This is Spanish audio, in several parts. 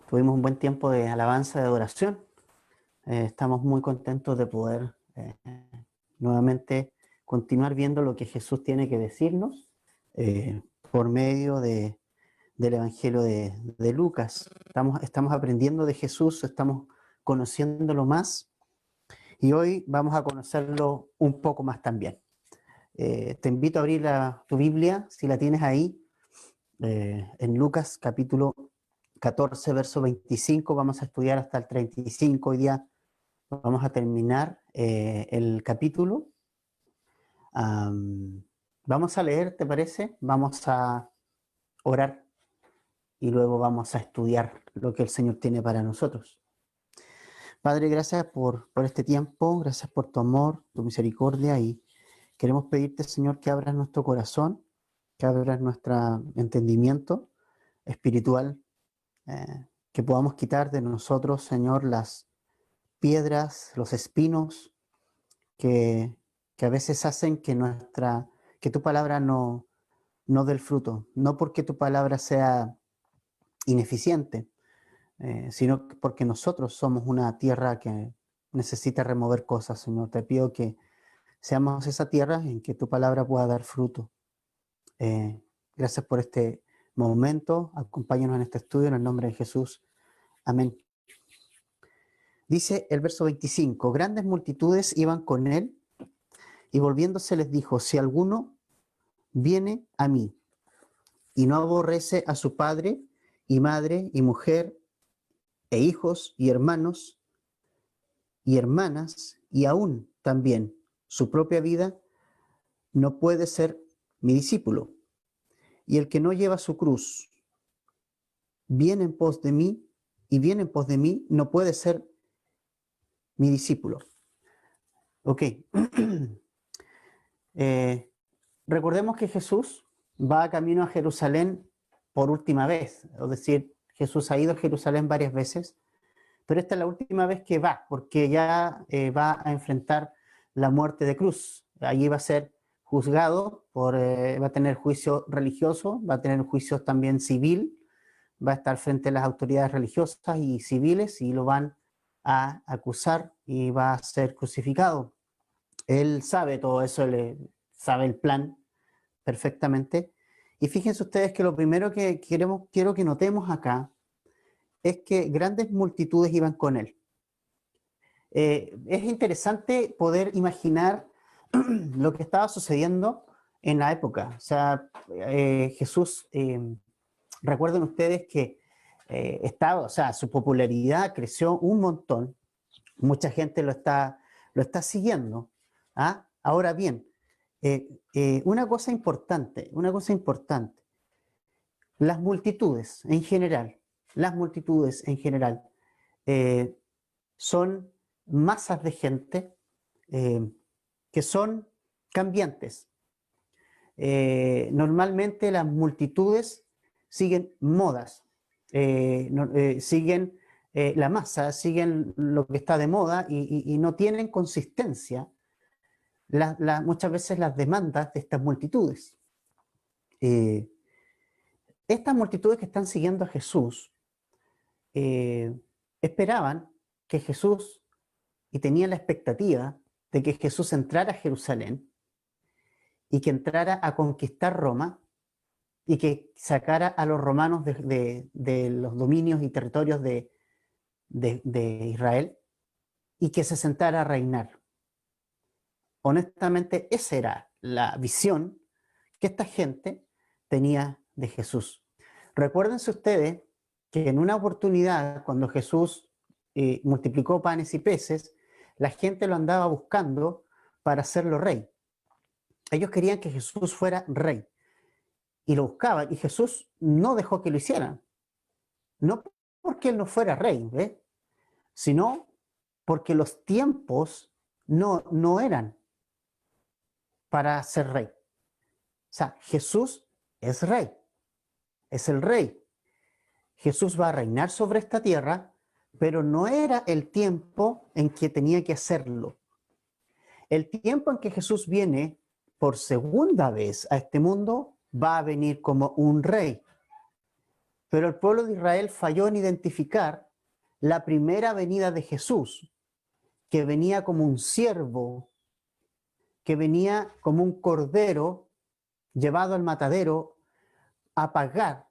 Tuvimos un buen tiempo de alabanza, de adoración. Estamos muy contentos de poder nuevamente continuar viendo lo que Jesús tiene que decirnos por medio del Evangelio de Lucas. Estamos aprendiendo de Jesús, estamos conociéndolo más y hoy vamos a conocerlo un poco más también. Te invito a abrir tu Biblia, si la tienes ahí, en Lucas capítulo 14, verso 25, vamos a estudiar hasta el 35, hoy día vamos a terminar el capítulo. Vamos a leer, ¿te parece? Vamos a orar y luego vamos a estudiar lo que el Señor tiene para nosotros. Padre, gracias por este tiempo, gracias por tu amor, tu misericordia, y queremos pedirte, Señor, que abras nuestro corazón, que abras nuestro entendimiento espiritual, que podamos quitar de nosotros, Señor, las piedras, los espinos que a veces hacen que tu palabra no dé el fruto. No porque tu palabra sea ineficiente, sino porque nosotros somos una tierra que necesita remover cosas, Señor. Te pido que seamos esa tierra en que tu palabra pueda dar fruto. Gracias por este momento. Acompáñanos en este estudio en el nombre de Jesús. Amén. Dice el verso 25, grandes multitudes iban con él y volviéndose les dijo, si alguno viene a mí y no aborrece a su padre y madre y mujer e hijos y hermanos y hermanas y aún también su propia vida, no puede ser mi discípulo. Y el que no lleva su cruz, viene en pos de mí y viene en pos de mí, no puede ser mi discípulo. Ok. Recordemos que Jesús va camino a Jerusalén por última vez, es decir, Jesús ha ido a Jerusalén varias veces, pero esta es la última vez que va, porque ya va a enfrentar la muerte de cruz. Allí va a ser juzgado, va a tener juicio religioso, va a tener juicio también civil, va a estar frente a las autoridades religiosas y civiles y lo van a acusar y va a ser crucificado. Él sabe todo eso, sabe el plan perfectamente. Y fíjense ustedes que lo primero que quiero que notemos acá es que grandes multitudes iban con él. Es interesante poder imaginar lo que estaba sucediendo en la época. O sea, Jesús, recuerden ustedes que o sea, su popularidad creció un montón, mucha gente lo está siguiendo. ¿Ah? Ahora bien, una cosa importante, las multitudes en general, son masas de gente que son cambiantes. Normalmente las multitudes siguen modas, siguen la masa, siguen lo que está de moda y no tienen consistencia muchas veces las demandas de estas multitudes. Estas multitudes que están siguiendo a Jesús esperaban que Jesús, y tenían la expectativa de que Jesús entrara a Jerusalén y que entrara a conquistar Roma y que sacara a los romanos de los dominios y territorios de Israel y que se sentara a reinar. Honestamente, esa era la visión que esta gente tenía de Jesús. Recuérdense ustedes que en una oportunidad, cuando Jesús multiplicó panes y peces, la gente lo andaba buscando para hacerlo rey. Ellos querían que Jesús fuera rey y lo buscaban, y Jesús no dejó que lo hicieran. No porque él no fuera rey, ¿ve? Sino porque los tiempos no eran para ser rey. O sea, Jesús es rey, es el rey. Jesús va a reinar sobre esta tierra, pero no era el tiempo en que tenía que hacerlo. El tiempo en que Jesús viene por segunda vez a este mundo va a venir como un rey. Pero el pueblo de Israel falló en identificar la primera venida de Jesús, que venía como un siervo, que venía como un cordero llevado al matadero a pagar,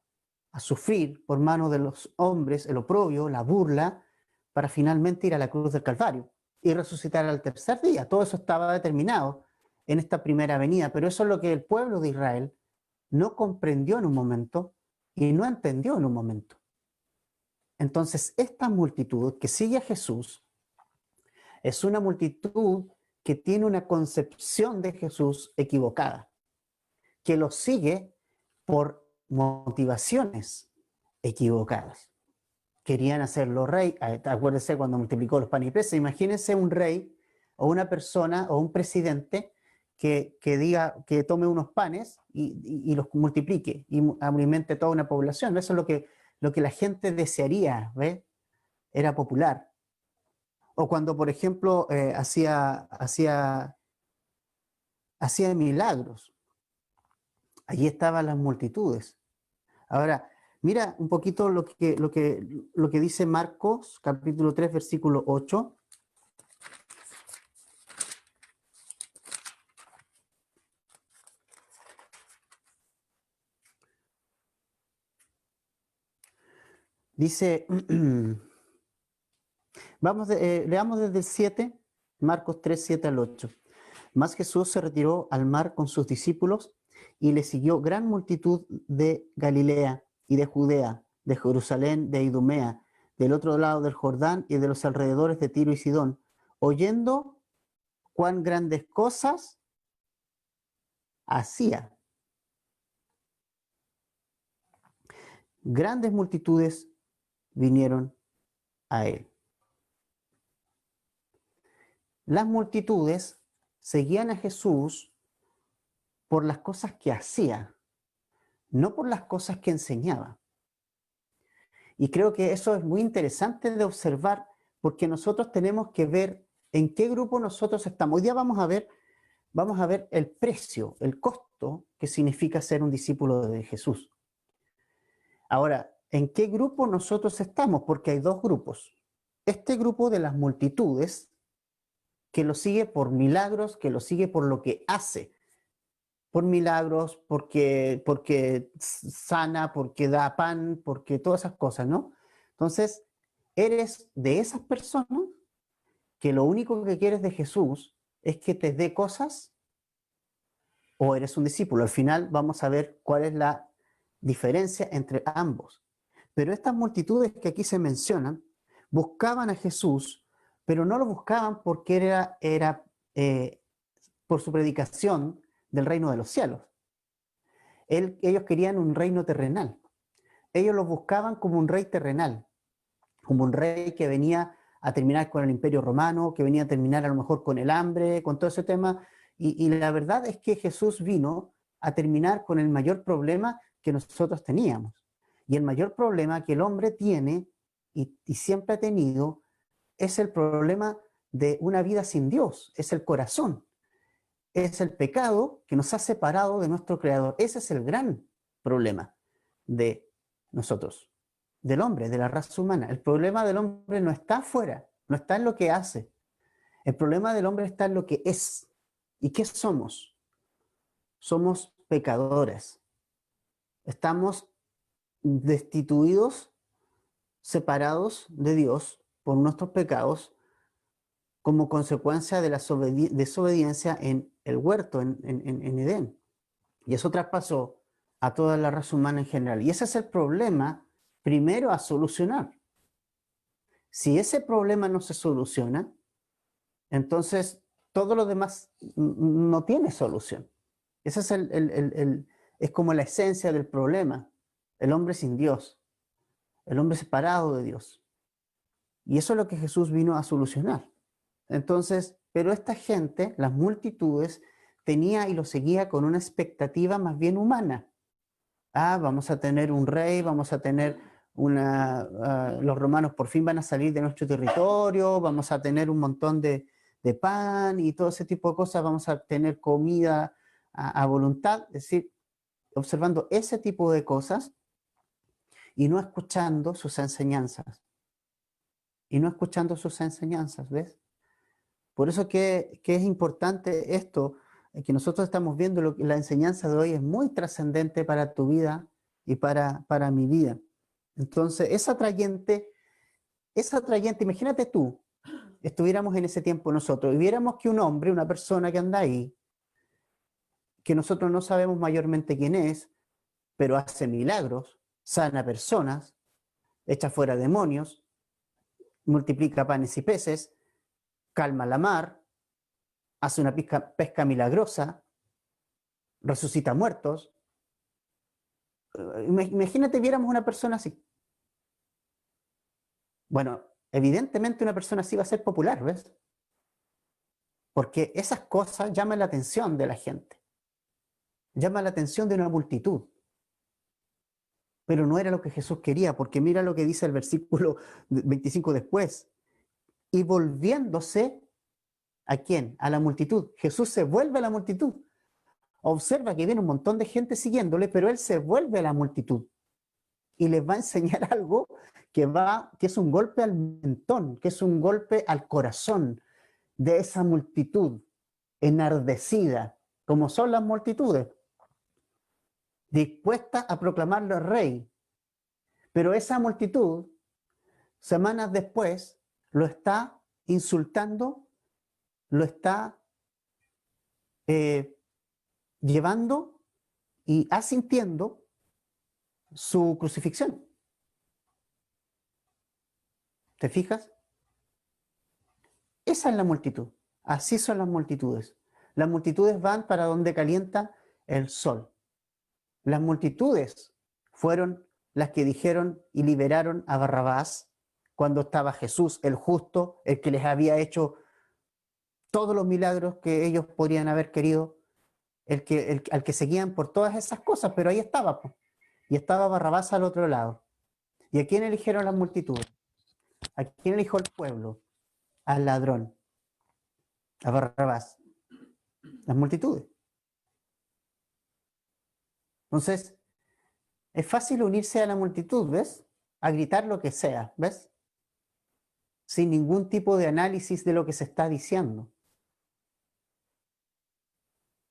a sufrir por mano de los hombres el oprobio, la burla, para finalmente ir a la cruz del Calvario y resucitar al tercer día. Todo eso estaba determinado en esta primera venida, pero eso es lo que el pueblo de Israel no comprendió en un momento y no entendió en un momento. Entonces, esta multitud que sigue a Jesús es una multitud que tiene una concepción de Jesús equivocada, que lo sigue por motivaciones equivocadas. Querían hacerlo rey. Acuérdense cuando multiplicó los panes y peces. Imagínense un rey o una persona o un presidente que diga, que tome unos panes y los multiplique y alimente toda una población. Eso es lo que la gente desearía, ¿ves? Era popular. O cuando, por ejemplo, hacía milagros. Allí estaban las multitudes. Ahora, mira un poquito lo que dice Marcos, capítulo 3, versículo 8. Dice, leamos desde el 7, Marcos 3, 7 al 8. Mas Jesús se retiró al mar con sus discípulos y le siguió gran multitud de Galilea y de Judea, de Jerusalén, de Idumea, del otro lado del Jordán y de los alrededores de Tiro y Sidón, oyendo cuán grandes cosas hacía. Grandes multitudes vinieron a él. Las multitudes seguían a Jesús por las cosas que hacía, no por las cosas que enseñaba. Y creo que eso es muy interesante de observar, porque nosotros tenemos que ver en qué grupo nosotros estamos. Hoy día vamos a ver el precio, el costo que significa ser un discípulo de Jesús. Ahora, ¿en qué grupo nosotros estamos? Porque hay dos grupos. Este grupo de las multitudes, que lo sigue por milagros, que lo sigue por lo que hace, por milagros, porque sana, porque da pan, porque todas esas cosas, ¿no? Entonces, eres de esas personas que lo único que quieres de Jesús es que te dé cosas, o eres un discípulo. Al final vamos a ver cuál es la diferencia entre ambos. Pero estas multitudes que aquí se mencionan buscaban a Jesús, pero no lo buscaban porque era por su predicación del reino de los cielos. Ellos querían un reino terrenal. Ellos lo buscaban como un rey terrenal, como un rey que venía a terminar con el imperio romano, que venía a terminar a lo mejor con el hambre, con todo ese tema. Y la verdad es que Jesús vino a terminar con el mayor problema que nosotros teníamos. Y el mayor problema que el hombre tiene y siempre ha tenido es el problema de una vida sin Dios, es el corazón. Es el pecado que nos ha separado de nuestro Creador. Ese es el gran problema de nosotros, del hombre, de la raza humana. El problema del hombre no está afuera, no está en lo que hace. El problema del hombre está en lo que es. ¿Y qué somos? Somos pecadores. Estamos destituidos, separados de Dios por nuestros pecados, como consecuencia de la desobediencia en el huerto, en Edén. Y eso traspasó a toda la raza humana en general. Y ese es el problema primero a solucionar. Si ese problema no se soluciona, entonces todo lo demás no tiene solución. Ese es es como la esencia del problema. El hombre sin Dios, el hombre separado de Dios. Y eso es lo que Jesús vino a solucionar. Entonces, pero esta gente, las multitudes, tenía y lo seguía con una expectativa más bien humana. Vamos a tener un rey, vamos a tener los romanos por fin van a salir de nuestro territorio, vamos a tener un montón de pan y todo ese tipo de cosas, vamos a tener comida a voluntad, es decir, observando ese tipo de cosas, y no escuchando sus enseñanzas. Y no escuchando sus enseñanzas, ¿ves? Por eso que es importante esto, que nosotros estamos viendo, la enseñanza de hoy es muy trascendente para tu vida y para mi vida. Entonces, es atrayente, imagínate tú, estuviéramos en ese tiempo nosotros y viéramos que un hombre, una persona que anda ahí, que nosotros no sabemos mayormente quién es, pero hace milagros, sana personas, echa fuera demonios, multiplica panes y peces, calma la mar, hace una pesca milagrosa, resucita muertos. Imagínate viéramos una persona así. Bueno, evidentemente una persona así va a ser popular, ¿ves? Porque esas cosas llaman la atención de la gente, llaman la atención de una multitud. Pero no era lo que Jesús quería, porque mira lo que dice el versículo 25 después. Y volviéndose, ¿a quién? A la multitud. Jesús se vuelve a la multitud. Observa que viene un montón de gente siguiéndole, pero él se vuelve a la multitud y les va a enseñar algo que es un golpe al mentón, que es un golpe al corazón de esa multitud enardecida, como son las multitudes, dispuestas a proclamarlo rey. Pero esa multitud, semanas después, lo está insultando, lo está llevando y asintiendo su crucifixión. ¿Te fijas? Esa es la multitud. Así son las multitudes. Las multitudes van para donde calienta el sol. Las multitudes fueron las que dijeron y liberaron a Barrabás cuando estaba Jesús, el justo, el que les había hecho todos los milagros que ellos podrían haber querido, al que seguían por todas esas cosas, pero ahí estaba, pues. Y estaba Barrabás al otro lado. ¿Y a quién eligieron las multitudes? ¿A quién eligió el pueblo? Al ladrón, a Barrabás. Las multitudes. Entonces, es fácil unirse a la multitud, ¿ves? A gritar lo que sea, ¿ves? Sin ningún tipo de análisis de lo que se está diciendo.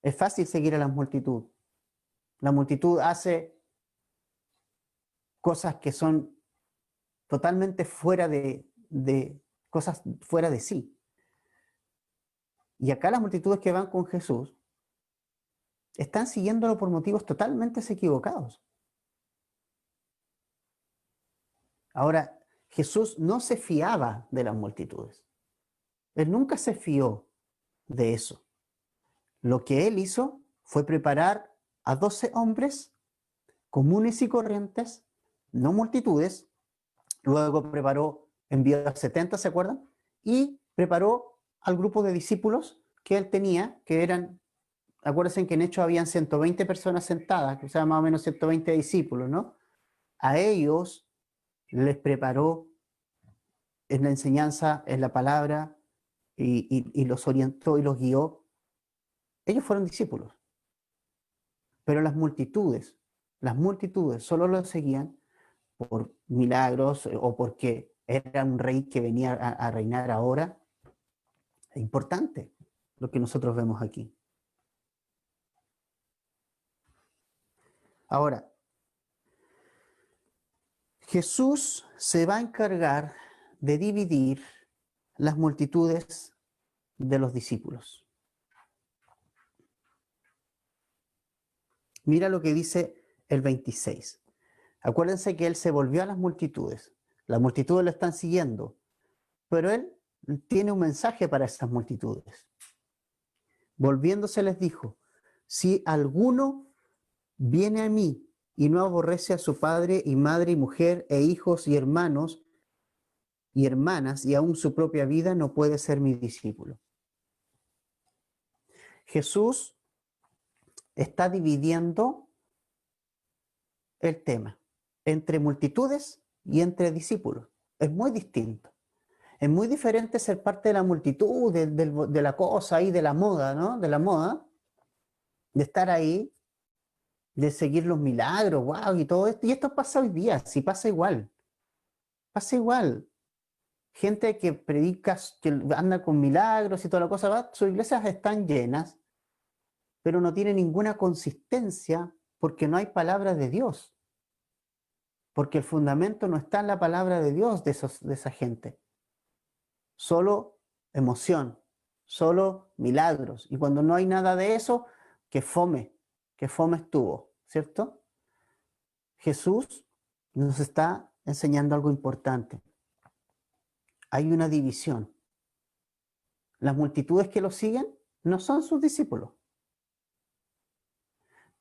Es fácil seguir a la multitud. La multitud hace cosas que son totalmente fuera de cosas fuera de sí. Y acá las multitudes que van con Jesús están siguiéndolo por motivos totalmente equivocados. Ahora, Jesús no se fiaba de las multitudes. Él nunca se fió de eso. Lo que él hizo fue preparar a 12 hombres comunes y corrientes, no multitudes. Luego envió a 70, ¿se acuerdan? Y preparó al grupo de discípulos que él tenía, que eran, acuérdense que en Hechos habían 120 personas sentadas, o sea, más o menos 120 discípulos, ¿no? A ellos les preparó en la enseñanza, en la palabra, y los orientó y los guió. Ellos fueron discípulos. Pero las multitudes solo lo seguían por milagros o porque era un rey que venía a reinar ahora. Es importante lo que nosotros vemos aquí. Ahora, Jesús se va a encargar de dividir las multitudes de los discípulos. Mira lo que dice el 26. Acuérdense que él se volvió a las multitudes. Las multitudes lo están siguiendo, pero él tiene un mensaje para esas multitudes. Volviéndose les dijo, si alguno viene a mí y no aborrece a su padre y madre y mujer e hijos y hermanos y hermanas y aún su propia vida, no puede ser mi discípulo. Jesús está dividiendo el tema entre multitudes y entre discípulos. Es muy distinto. Es muy diferente ser parte de la multitud, de la cosa ahí, de la moda, ¿no? De la moda, de estar ahí, de seguir los milagros, wow, y todo esto. Y esto pasa hoy día, sí pasa igual. Pasa igual. Gente que predica, que anda con milagros y toda la cosa, va, sus iglesias están llenas, pero no tiene ninguna consistencia porque no hay palabra de Dios. Porque el fundamento no está en la palabra de Dios de esa gente. Solo emoción, solo milagros. Y cuando no hay nada de eso, que fome estuvo, ¿cierto? Jesús nos está enseñando algo importante. Hay una división. Las multitudes que lo siguen no son sus discípulos.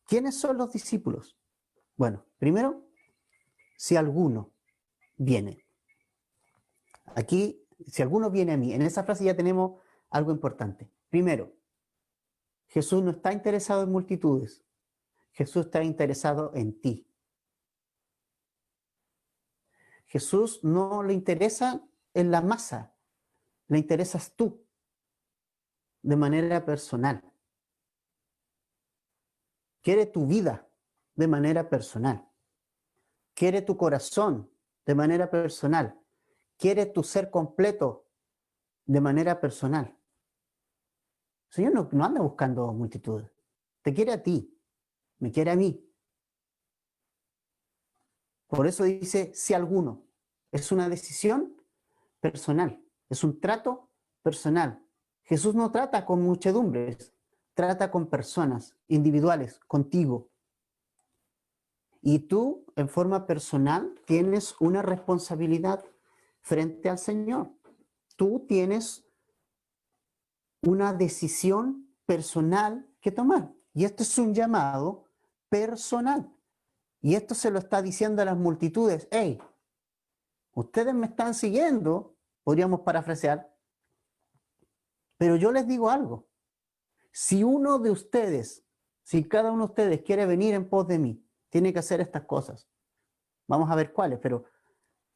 ¿Quiénes son los discípulos? Bueno, primero, si alguno viene. Aquí, si alguno viene a mí, en esa frase ya tenemos algo importante. Primero, Jesús no está interesado en multitudes. Jesús está interesado en ti. Jesús no le interesa en la masa, le interesas tú, de manera personal. Quiere tu vida de manera personal. Quiere tu corazón de manera personal. Quiere tu ser completo de manera personal. El Señor no anda buscando multitudes. Te quiere a ti, me quiere a mí. Por eso dice, si alguno. Es una decisión personal, es un trato personal. Jesús no trata con muchedumbres, trata con personas individuales, contigo. Y tú, en forma personal, tienes una responsabilidad frente al Señor. Tú tienes una decisión personal que tomar. Y esto es un llamado personal. Y esto se lo está diciendo a las multitudes. Hey, ustedes me están siguiendo, podríamos parafrasear, pero yo les digo algo. Si uno de ustedes, si cada uno de ustedes quiere venir en pos de mí, tiene que hacer estas cosas. Vamos a ver cuáles, pero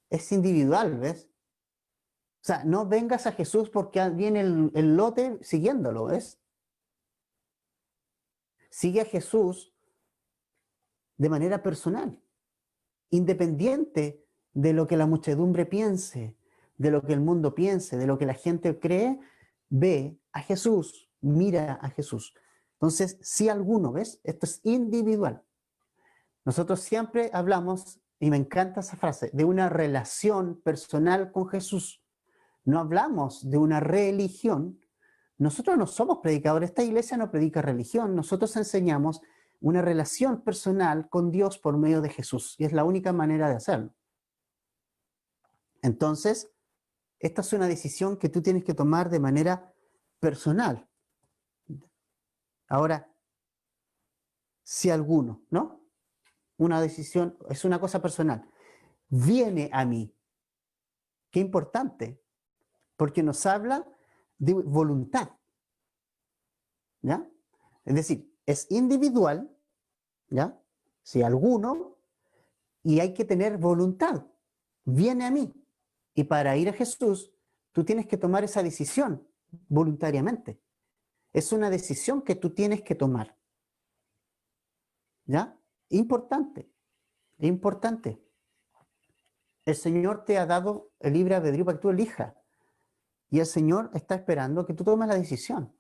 es individual, ¿ves? O sea, no vengas a Jesús porque viene el lote siguiéndolo, ¿ves? Sigue a Jesús de manera personal, independiente de lo que la muchedumbre piense, de lo que el mundo piense, de lo que la gente cree, ve a Jesús, mira a Jesús. Entonces, si alguno, ¿ves? Esto es individual. Nosotros siempre hablamos, y me encanta esa frase, de una relación personal con Jesús. No hablamos de una religión. Nosotros no somos predicadores, esta iglesia no predica religión, nosotros enseñamos una relación personal con Dios por medio de Jesús, y es la única manera de hacerlo. Entonces, esta es una decisión que tú tienes que tomar de manera personal. Ahora, si alguno, ¿no? Una decisión, es una cosa personal, viene a mí. Qué importante, porque nos habla de voluntad, ¿ya? Es decir, es individual, ¿ya? Si alguno, y hay que tener voluntad, viene a mí. Y para ir a Jesús, tú tienes que tomar esa decisión voluntariamente. Es una decisión que tú tienes que tomar, ¿ya? Importante, importante. El Señor te ha dado el libre albedrío para que tú elijas. Y el Señor está esperando que tú tomes la decisión.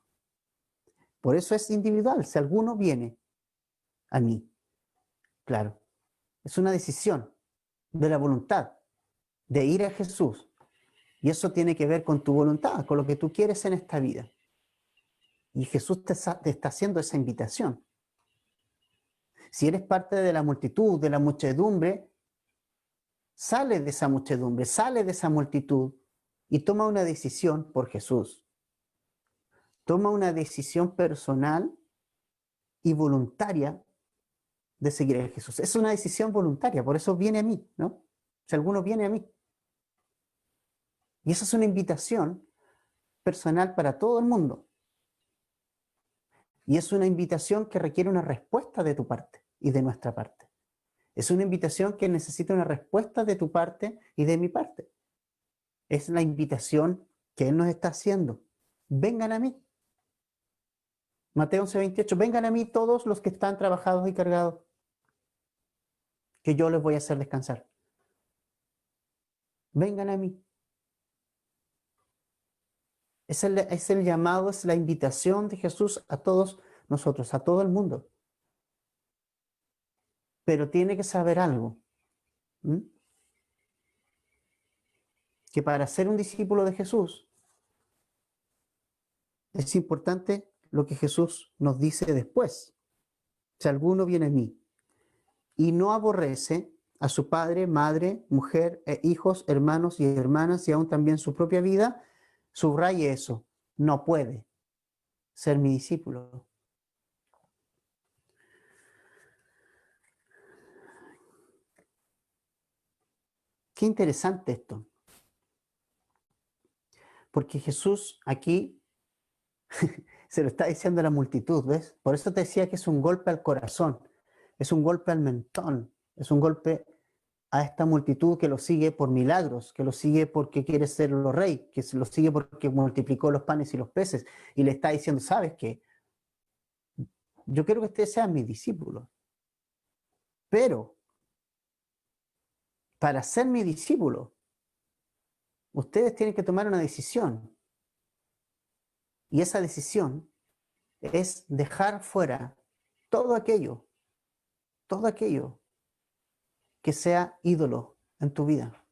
Por eso es individual. Si alguno viene a mí, claro, es una decisión de la voluntad de ir a Jesús. Y eso tiene que ver con tu voluntad, con lo que tú quieres en esta vida. Y Jesús te está haciendo esa invitación. Si eres parte de la multitud, de la muchedumbre, sale de esa muchedumbre, sale de esa multitud y toma una decisión por Jesús. Toma una decisión personal y voluntaria de seguir a Jesús. Es una decisión voluntaria, por eso viene a mí, ¿no? Si alguno viene a mí. Y esa es una invitación personal para todo el mundo. Y es una invitación que requiere una respuesta de tu parte y de nuestra parte. Es una invitación que necesita una respuesta de tu parte y de mi parte. Es la invitación que Él nos está haciendo. Vengan a mí. Mateo 11:28, vengan a mí todos los que están trabajados y cargados, que yo les voy a hacer descansar. Vengan a mí. Es el llamado, es la invitación de Jesús a todos nosotros, a todo el mundo. Pero tiene que saber algo. ¿Mm? Que para ser un discípulo de Jesús es importante lo que Jesús nos dice después. Si alguno viene a mí y no aborrece a su padre, madre, mujer, hijos, hermanos y hermanas, y aún también su propia vida, subraye eso, no puede ser mi discípulo. Qué interesante esto, porque Jesús aquí se lo está diciendo a la multitud, ¿ves? Por eso te decía que es un golpe al corazón, es un golpe al mentón, es un golpe a esta multitud que lo sigue por milagros, que lo sigue porque quiere ser el rey, que lo sigue porque multiplicó los panes y los peces, y le está diciendo, ¿sabes qué? Yo quiero que ustedes sean mis discípulos, pero para ser mi discípulo, ustedes tienen que tomar una decisión, y esa decisión es dejar fuera todo aquello que sea ídolo en tu vida.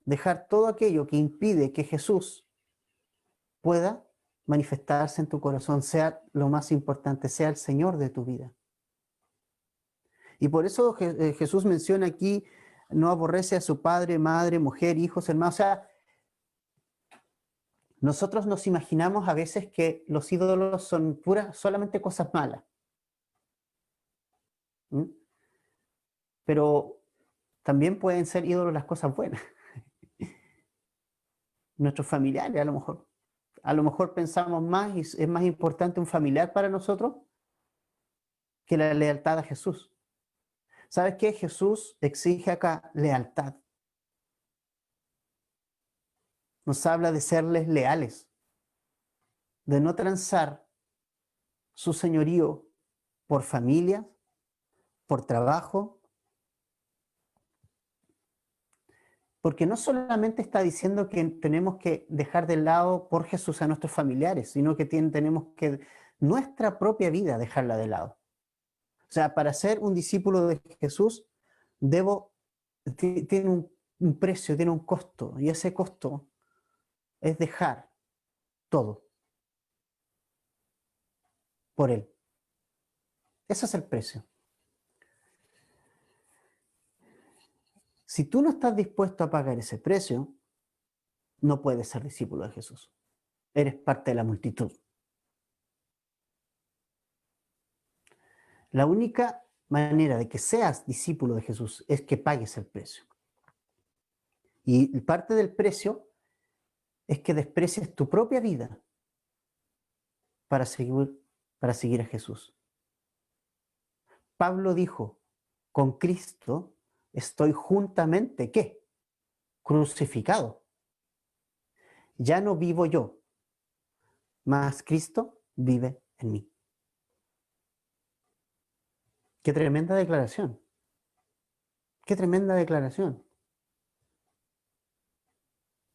Dejar todo aquello que impide que Jesús pueda manifestarse en tu corazón, sea lo más importante, sea el Señor de tu vida. Y por eso Jesús menciona aquí, no aborrece a su padre, madre, mujer, hijos, hermanos. O sea, nosotros nos imaginamos a veces que los ídolos son solamente cosas malas. ¿Mm? Pero también pueden ser ídolos las cosas buenas. Nuestros familiares, a lo mejor. A lo mejor pensamos más y es más importante un familiar para nosotros que la lealtad a Jesús. ¿Sabes qué? Jesús exige acá lealtad. Nos habla de serles leales, de no transar su señorío por familia, por trabajo, porque no solamente está diciendo que tenemos que dejar de lado por Jesús a nuestros familiares, sino que tenemos que nuestra propia vida dejarla de lado. O sea, para ser un discípulo de Jesús, tiene un precio, tiene un costo, y ese costo es dejar todo por Él. Ese es el precio. Si tú no estás dispuesto a pagar ese precio, no puedes ser discípulo de Jesús. Eres parte de la multitud. La única manera de que seas discípulo de Jesús es que pagues el precio. Y parte del precio es que desprecies tu propia vida para seguir a Jesús. Pablo dijo, con Cristo estoy juntamente, ¿qué? Crucificado. Ya no vivo yo, mas Cristo vive en mí. Qué tremenda declaración. Qué tremenda declaración.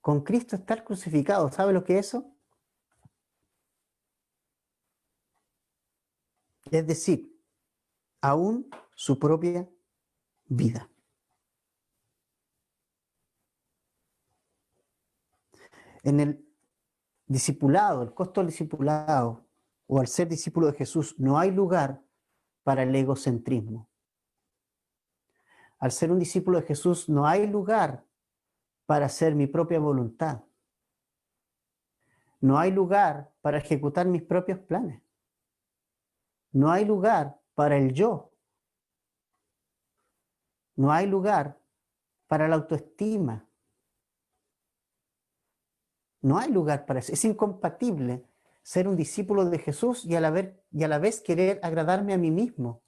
Con Cristo estar crucificado, ¿sabe lo que es eso? Es decir, aún su propia vida. En el discipulado, el costo del discipulado, o al ser discípulo de Jesús, no hay lugar para el egocentrismo. Al ser un discípulo de Jesús, no hay lugar para hacer mi propia voluntad. No hay lugar para ejecutar mis propios planes. No hay lugar para el yo. No hay lugar para la autoestima. No hay lugar para eso. Es incompatible ser un discípulo de Jesús y a la vez querer agradarme a mí mismo.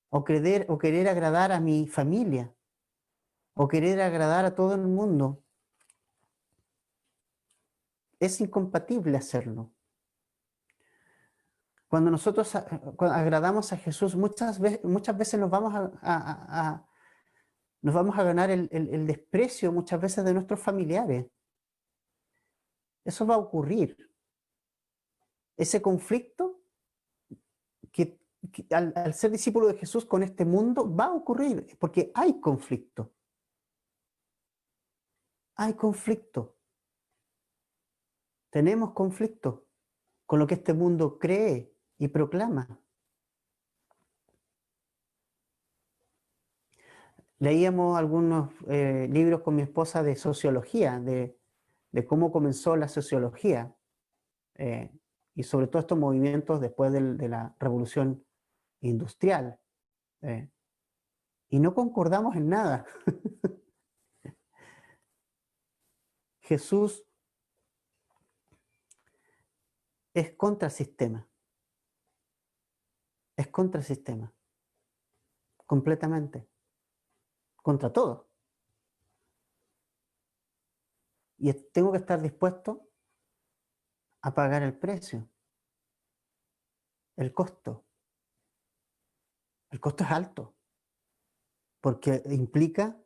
O querer agradar a mi familia. O querer agradar a todo el mundo. Es incompatible hacerlo. Cuando nosotros cuando agradamos a Jesús, muchas veces nos vamos a ganar el desprecio muchas veces de nuestros familiares. Eso va a ocurrir. Ese conflicto que al ser discípulo de Jesús con este mundo va a ocurrir, porque hay conflicto. Hay conflicto. Tenemos conflicto con lo que este mundo cree y proclama. Leíamos algunos libros con mi esposa de sociología, de cómo comenzó la sociología, y sobre todo estos movimientos después de la revolución industrial. Y no concordamos en nada. Jesús es contra el sistema. Es contra el sistema. Completamente. Contra todo. Y tengo que estar dispuesto a pagar el precio. El costo. El costo es alto. Porque implica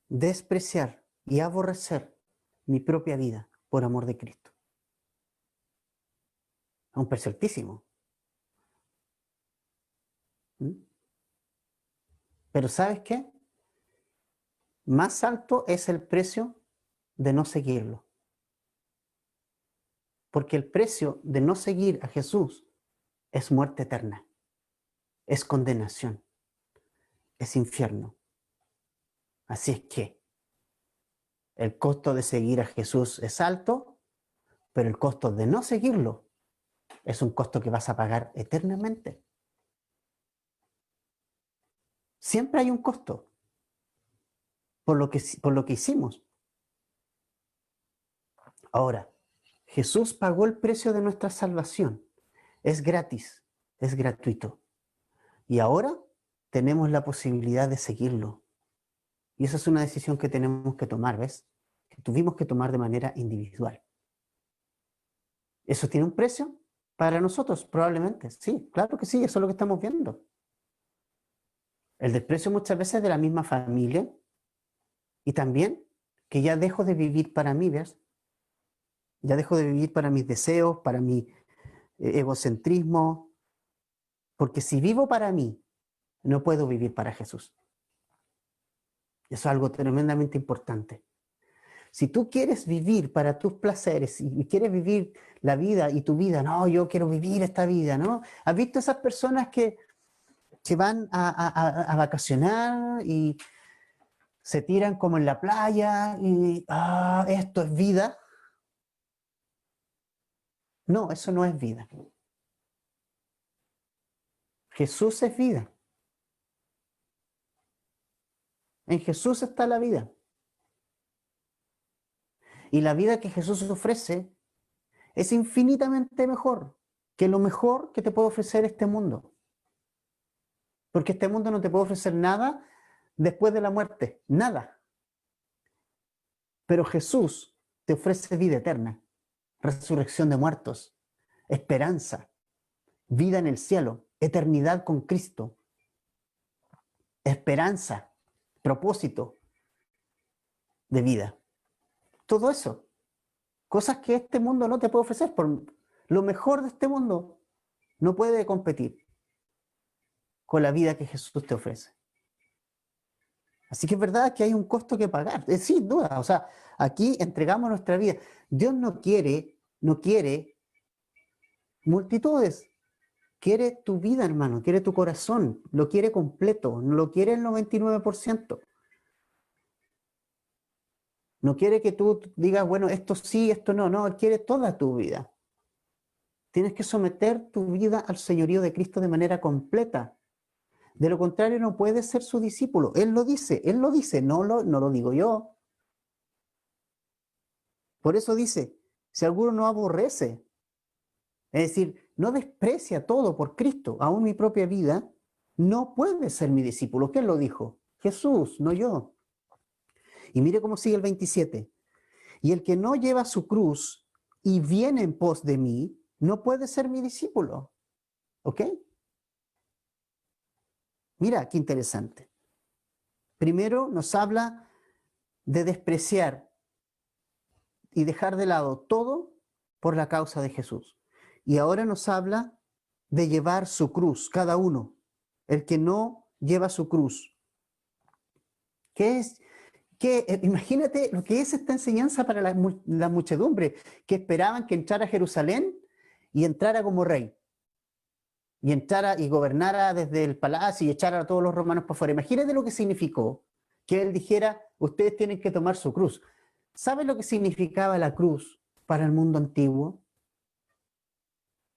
despreciar y aborrecer mi propia vida por amor de Cristo. A un precio altísimo. ¿Mm? Pero ¿sabes qué? Más alto es el precio de no seguirlo. Porque el precio de no seguir a Jesús es muerte eterna, es condenación, es infierno. Así es que el costo de seguir a Jesús es alto, pero el costo de no seguirlo es un costo que vas a pagar eternamente. Siempre hay un costo por lo que hicimos. Ahora, Jesús pagó el precio de nuestra salvación. Es gratis, es gratuito. Y ahora tenemos la posibilidad de seguirlo. Y esa es una decisión que tenemos que tomar, ¿ves? Que tuvimos que tomar de manera individual. ¿Eso tiene un precio? Para nosotros, probablemente. Sí, claro que sí, eso es lo que estamos viendo. El desprecio muchas veces de la misma familia y también que ya dejo de vivir para mí, ¿ves? Ya dejo de vivir para mis deseos, para mi egocentrismo, porque si vivo para mí, no puedo vivir para Jesús. Eso es algo tremendamente importante. Si tú quieres vivir para tus placeres y quieres vivir la vida y tu vida, no, yo quiero vivir esta vida, ¿no? ¿Has visto esas personas que van a vacacionar y se tiran como en la playa y, esto es vida? No, eso no es vida. Jesús es vida. En Jesús está la vida. Y la vida que Jesús ofrece es infinitamente mejor que lo mejor que te puede ofrecer este mundo. Porque este mundo no te puede ofrecer nada después de la muerte, nada. Pero Jesús te ofrece vida eterna, resurrección de muertos, esperanza, vida en el cielo, eternidad con Cristo, esperanza, propósito de vida. Todo eso, cosas que este mundo no te puede ofrecer. Por lo mejor de este mundo no puede competir con la vida que Jesús te ofrece. Así que es verdad que hay un costo que pagar, sin duda. O sea, aquí entregamos nuestra vida. Dios no quiere multitudes. Quiere tu vida, hermano, quiere tu corazón, lo quiere completo, no lo quiere el 99%. No quiere que tú digas, bueno, esto sí, esto no, no, Él quiere toda tu vida. Tienes que someter tu vida al señorío de Cristo de manera completa. De lo contrario, no puedes ser su discípulo. Él lo dice, no lo digo yo. Por eso dice, si alguno no aborrece, es decir, no desprecia todo por Cristo, aún mi propia vida, no puede ser mi discípulo. ¿Quién lo dijo? Jesús, no yo. Y mire cómo sigue el 27. Y el que no lleva su cruz y viene en pos de mí, no puede ser mi discípulo. ¿Ok? Mira, qué interesante. Primero nos habla de despreciar y dejar de lado todo por la causa de Jesús. Y ahora nos habla de llevar su cruz, cada uno. El que no lleva su cruz. ¿Qué es? Imagínate lo que es esta enseñanza para la muchedumbre, que esperaban que entrara a Jerusalén y entrara como rey. Y entrara y gobernara desde el palacio y echara a todos los romanos por fuera. Imagínate lo que significó que él dijera, ustedes tienen que tomar su cruz. ¿Sabe lo que significaba la cruz para el mundo antiguo?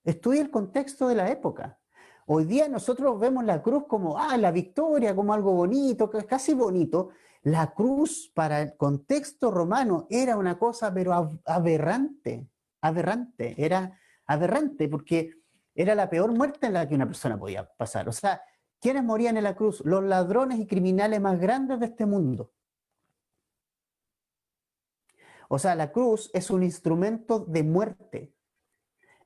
Estudia el contexto de la época. Hoy día nosotros vemos la cruz como, la victoria, como algo bonito, casi bonito. La cruz para el contexto romano era una cosa, pero aberrante, era aberrante porque era la peor muerte en la que una persona podía pasar. O sea, ¿quiénes morían en la cruz? Los ladrones y criminales más grandes de este mundo. O sea, la cruz es un instrumento de muerte,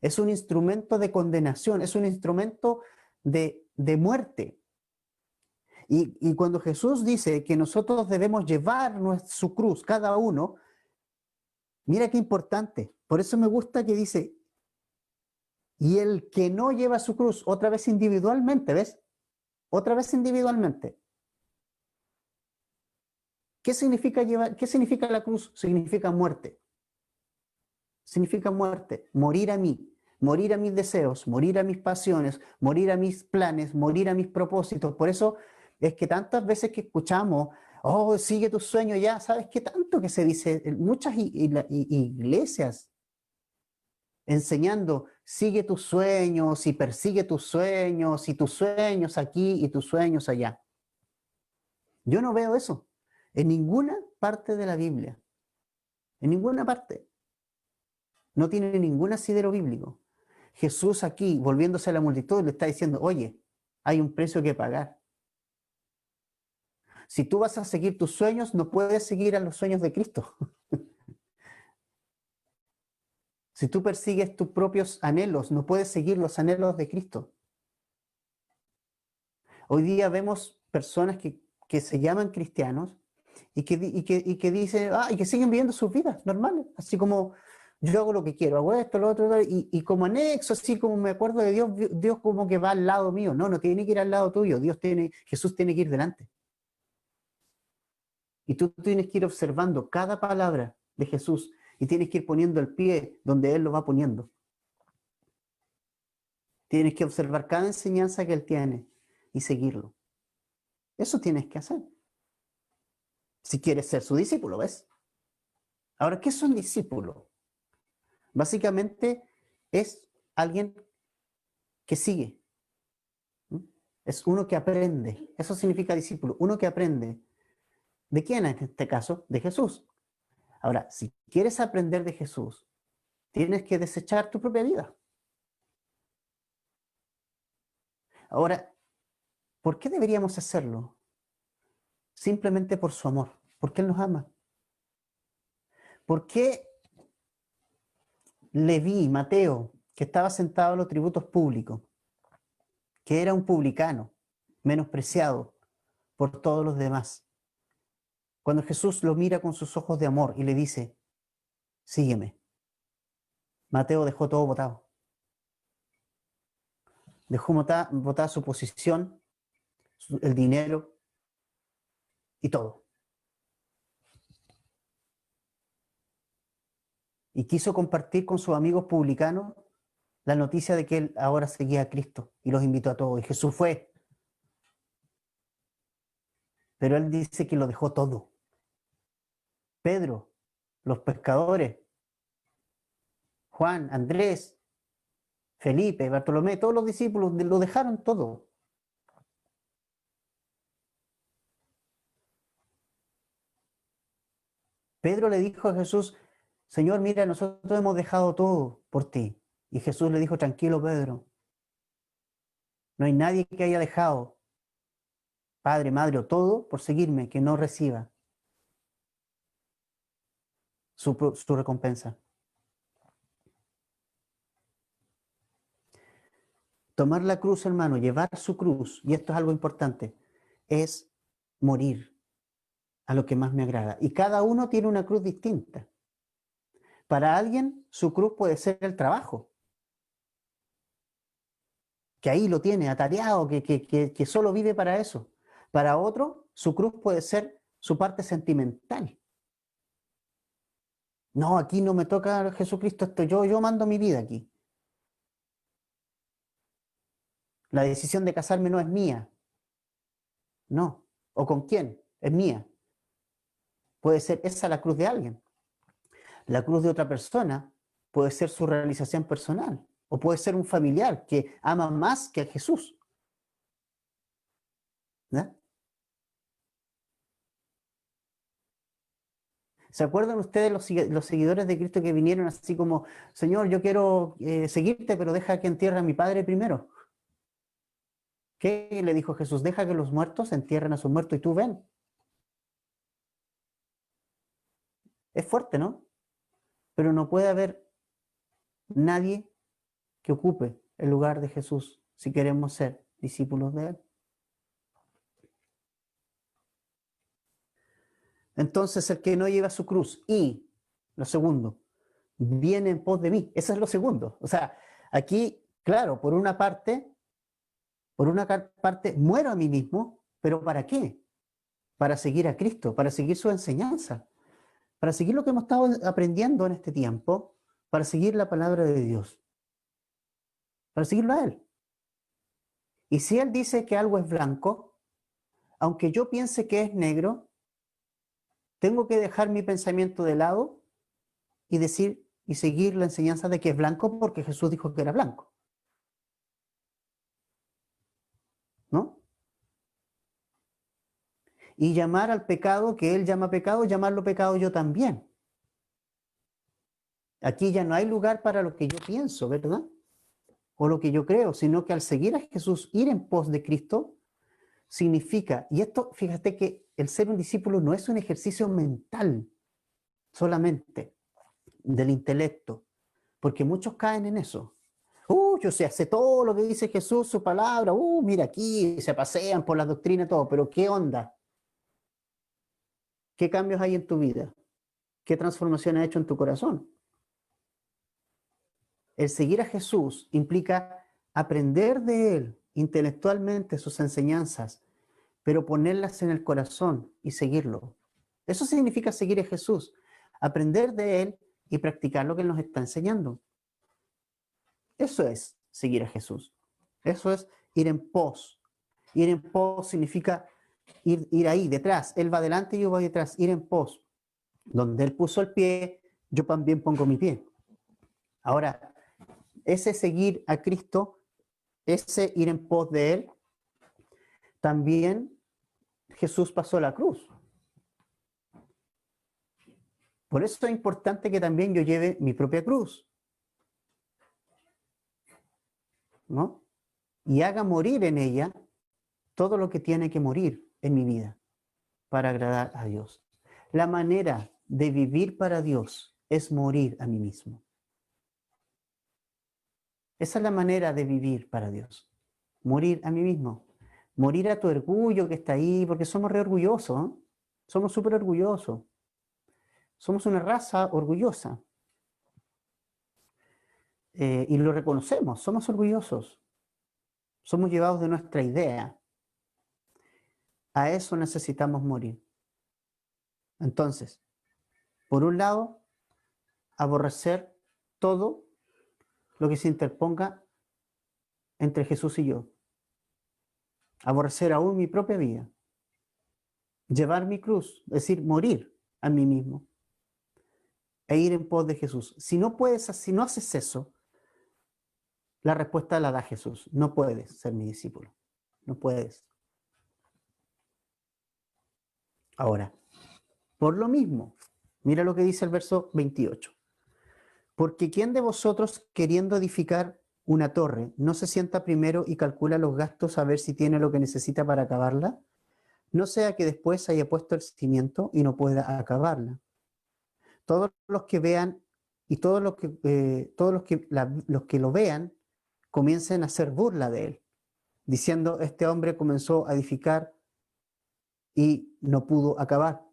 es un instrumento de condenación, es un instrumento de muerte. Y cuando Jesús dice que nosotros debemos llevar su cruz, cada uno, mira qué importante. Por eso me gusta que dice, y el que no lleva su cruz, otra vez individualmente, ¿ves? Otra vez individualmente. ¿Qué significa llevar? ¿Qué significa la cruz? Significa muerte. Significa muerte, morir a mí, morir a mis deseos, morir a mis pasiones, morir a mis planes, morir a mis propósitos. Por eso es que tantas veces que escuchamos, oh, sigue tu sueño ya, ¿sabes qué tanto que se dice? En muchas iglesias enseñando, sigue tus sueños y persigue tus sueños y tus sueños aquí y tus sueños allá. Yo no veo eso en ninguna parte de la Biblia, en ninguna parte. No tiene ningún asidero bíblico. Jesús aquí, volviéndose a la multitud, le está diciendo, oye, hay un precio que pagar. Si tú vas a seguir tus sueños, no puedes seguir a los sueños de Cristo. Si tú persigues tus propios anhelos, no puedes seguir los anhelos de Cristo. Hoy día vemos personas que se llaman cristianos y que dicen, y que siguen viviendo sus vidas normales, así como yo hago lo que quiero, hago esto, lo otro, y como anexo, así como me acuerdo de Dios, Dios como que va al lado mío. No, no tiene que ir al lado tuyo, Jesús tiene que ir delante. Y tú tienes que ir observando cada palabra de Jesús y tienes que ir poniendo el pie donde Él lo va poniendo. Tienes que observar cada enseñanza que Él tiene y seguirlo. Eso tienes que hacer. Si quieres ser su discípulo, ¿ves? Ahora, ¿qué es un discípulo? Básicamente es alguien que sigue. Es uno que aprende. Eso significa discípulo. Uno que aprende. ¿De quién en este caso? De Jesús. Ahora, si quieres aprender de Jesús, tienes que desechar tu propia vida. Ahora, ¿por qué deberíamos hacerlo? Simplemente por su amor, porque Él nos ama. ¿Por qué Leví, Mateo, que estaba sentado en los tributos públicos, que era un publicano, menospreciado por todos los demás, cuando Jesús lo mira con sus ojos de amor y le dice, sígueme? Mateo dejó todo botado. Dejó botada su posición, el dinero y todo. Y quiso compartir con sus amigos publicanos la noticia de que él ahora seguía a Cristo y los invitó a todos. Y Jesús fue. Pero él dice que lo dejó todo. Pedro, los pescadores, Juan, Andrés, Felipe, Bartolomé, todos los discípulos lo dejaron todo. Pedro le dijo a Jesús, Señor, mira, nosotros hemos dejado todo por ti. Y Jesús le dijo, tranquilo, Pedro, no hay nadie que haya dejado padre, madre o todo por seguirme que no reciba su recompensa. Tomar la cruz, hermano, llevar su cruz, y esto es algo importante, es morir a lo que más me agrada. Y cada uno tiene una cruz distinta. Para alguien, su cruz puede ser el trabajo, que ahí lo tiene atareado, que solo vive para eso. Para otro, su cruz puede ser su parte sentimental. No, aquí no me toca Jesucristo, esto yo mando mi vida aquí. La decisión de casarme no es mía. No. ¿O con quién? Es mía. Puede ser esa la cruz de alguien. La cruz de otra persona puede ser su realización personal. O puede ser un familiar que ama más que a Jesús. ¿No? ¿Se acuerdan ustedes los seguidores de Cristo que vinieron así como, Señor, yo quiero seguirte, pero deja que entierre a mi padre primero? ¿Qué le dijo Jesús? Deja que los muertos entierren a sus muertos y tú ven. Es fuerte, ¿no? Pero no puede haber nadie que ocupe el lugar de Jesús si queremos ser discípulos de Él. Entonces, el que no lleva su cruz y, lo segundo, viene en pos de mí. Eso es lo segundo. O sea, aquí, claro, por una parte muero a mí mismo, pero ¿para qué? Para seguir a Cristo, para seguir su enseñanza, para seguir lo que hemos estado aprendiendo en este tiempo, para seguir la palabra de Dios, para seguirlo a Él. Y si Él dice que algo es blanco, aunque yo piense que es negro, tengo que dejar mi pensamiento de lado y decir y seguir la enseñanza de que es blanco porque Jesús dijo que era blanco. ¿No? Y llamar al pecado que Él llama pecado, llamarlo pecado yo también. Aquí ya no hay lugar para lo que yo pienso, ¿verdad? O lo que yo creo, sino que al seguir a Jesús, ir en pos de Cristo, significa, y esto, fíjate que el ser un discípulo no es un ejercicio mental solamente, del intelecto, porque muchos caen en eso. Yo sé todo lo que dice Jesús, su palabra, mira aquí, se pasean por la doctrina y todo, pero ¿qué onda? ¿Qué cambios hay en tu vida? ¿Qué transformación ha hecho en tu corazón? El seguir a Jesús implica aprender de Él intelectualmente sus enseñanzas, pero ponerlas en el corazón y seguirlo. Eso significa seguir a Jesús, aprender de Él y practicar lo que Él nos está enseñando. Eso es seguir a Jesús. Eso es ir en pos. Ir en pos significa ir ahí, detrás. Él va adelante y yo voy detrás. Ir en pos. Donde Él puso el pie, yo también pongo mi pie. Ahora, ese seguir a Cristo, ese ir en pos de Él, también Jesús pasó la cruz. Por eso es importante que también yo lleve mi propia cruz, ¿no? Y haga morir en ella todo lo que tiene que morir en mi vida para agradar a Dios. La manera de vivir para Dios es morir a mí mismo. Esa es la manera de vivir para Dios. Morir a mí mismo. Morir a tu orgullo que está ahí, porque somos re orgullosos, ¿eh? Somos súper orgullosos. Somos una raza orgullosa. Y lo reconocemos, somos orgullosos. Somos llevados de nuestra idea. A eso necesitamos morir. Entonces, por un lado, aborrecer todo lo que se interponga entre Jesús y yo. Aborrecer aún mi propia vida. Llevar mi cruz, es decir, morir a mí mismo. E ir en pos de Jesús. Si no haces eso, la respuesta la da Jesús. No puedes ser mi discípulo. No puedes. Ahora, por lo mismo, mira lo que dice el verso 28. Porque ¿quién de vosotros, queriendo edificar una torre, no se sienta primero y calcula los gastos a ver si tiene lo que necesita para acabarla? No sea que después haya puesto el cimiento y no pueda acabarla. Todos los que vean y todos los que lo vean comiencen a hacer burla de él, diciendo, este hombre comenzó a edificar y no pudo acabar.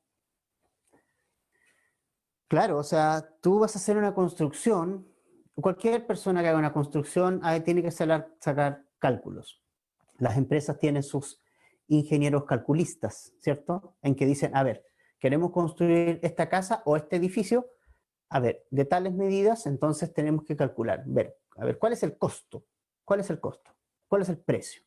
Claro, o sea, tú vas a hacer una construcción, cualquier persona que haga una construcción tiene que sacar cálculos. Las empresas tienen sus ingenieros calculistas, ¿cierto? En que dicen, a ver, queremos construir esta casa o este edificio, a ver, de tales medidas, entonces tenemos que calcular, ver, a ver, ¿cuál es el costo? ¿Cuál es el costo? ¿Cuál es el precio?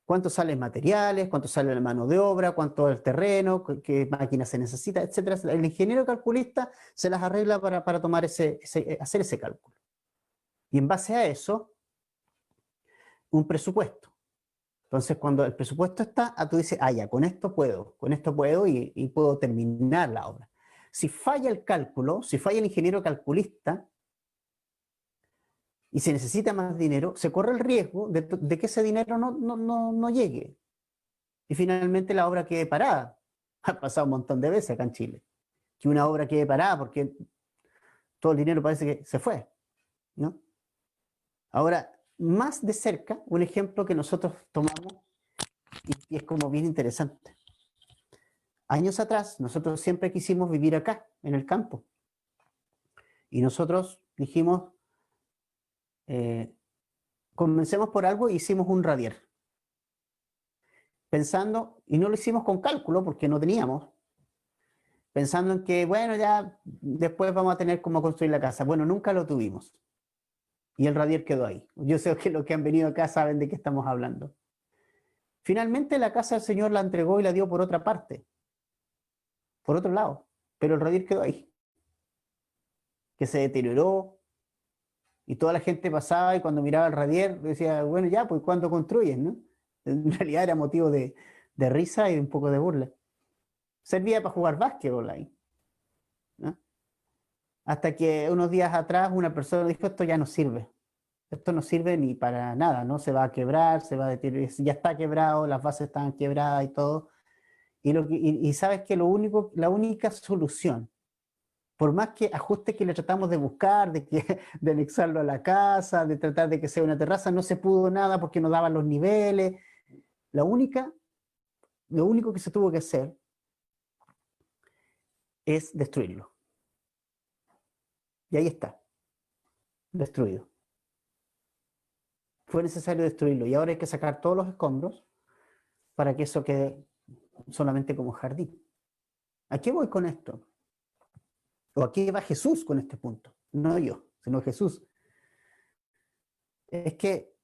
¿Cuánto salen materiales? ¿Cuánto sale la mano de obra? ¿Cuánto el terreno? ¿Qué máquina se necesita? Etcétera. El ingeniero calculista se las arregla para tomar hacer ese cálculo. Y en base a eso, un presupuesto. Entonces, cuando el presupuesto está, tú dices, ya, con esto puedo y puedo terminar la obra. Si falla el cálculo, si falla el ingeniero calculista y se necesita más dinero, se corre el riesgo de que ese dinero no llegue. Y finalmente la obra quede parada. Ha pasado un montón de veces acá en Chile. Que una obra quede parada porque todo el dinero parece que se fue, ¿no? Ahora, más de cerca, un ejemplo que nosotros tomamos y es como bien interesante. Años atrás, nosotros siempre quisimos vivir acá, en el campo. Y nosotros dijimos, comencemos por algo e hicimos un radier. Pensando, y no lo hicimos con cálculo porque no teníamos, pensando en que, bueno, ya después vamos a tener cómo construir la casa. Bueno, nunca lo tuvimos. Y el radier quedó ahí. Yo sé que los que han venido acá saben de qué estamos hablando. Finalmente la casa del Señor la entregó y la dio por otra parte, por otro lado, pero el radier quedó ahí, que se deterioró y toda la gente pasaba y cuando miraba el radier decía, bueno, ya, pues ¿cuándo construyen? ¿No? En realidad era motivo de risa y de un poco de burla. Servía para jugar básquetbol ahí, ¿no? Hasta que unos días atrás una persona dijo, esto ya no sirve. Esto no sirve ni para nada, ¿no? Se va a quebrar, se va a deteriorar, ya está quebrado, las bases están quebradas y todo. Y sabes que la única solución, por más que ajustes que le tratamos de buscar, de anexarlo a la casa, de tratar de que sea una terraza, no se pudo nada porque no daban los niveles. Lo único que se tuvo que hacer es destruirlo. Y ahí está, destruido. Fue necesario destruirlo y ahora hay que sacar todos los escombros para que eso quede solamente como jardín. ¿A qué voy con esto? ¿O a qué va Jesús con este punto? No yo, sino Jesús. Es que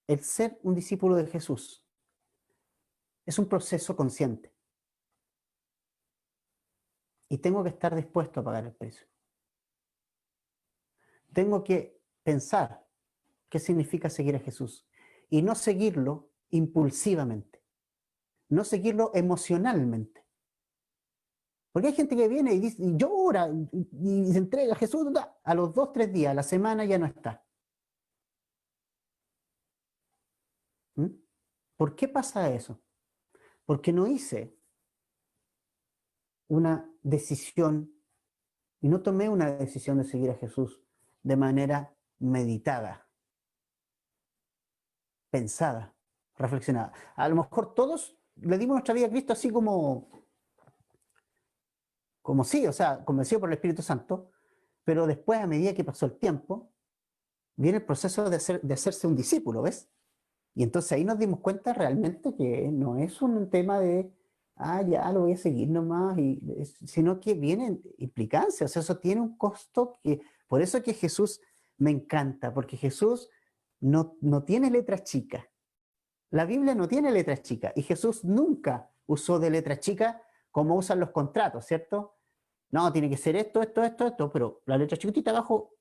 el ser un discípulo de Jesús es un proceso consciente. Y tengo que estar dispuesto a pagar el precio. Tengo que pensar qué significa seguir a Jesús y no seguirlo impulsivamente, no seguirlo emocionalmente. Porque hay gente que viene y dice, y llora y se entrega a Jesús, a los 2, 3 días, a la semana ya no está. ¿Mm? ¿Por qué pasa eso? Porque no hice una decisión y no tomé una decisión de seguir a Jesús de manera meditada, pensada, reflexionada. A lo mejor todos le dimos nuestra vida a Cristo así como sí, o sea, convencido por el Espíritu Santo, pero después, a medida que pasó el tiempo, viene el proceso de hacerse un discípulo, ¿ves? Y entonces ahí nos dimos cuenta realmente que no es un tema de, ya lo voy a seguir nomás, sino que vienen implicancias, o sea, eso tiene un costo por eso que Jesús me encanta, porque Jesús no tiene letras chicas. La Biblia no tiene letras chicas y Jesús nunca usó de letras chicas como usan los contratos, ¿cierto? No, tiene que ser esto, pero la letra chiquitita abajo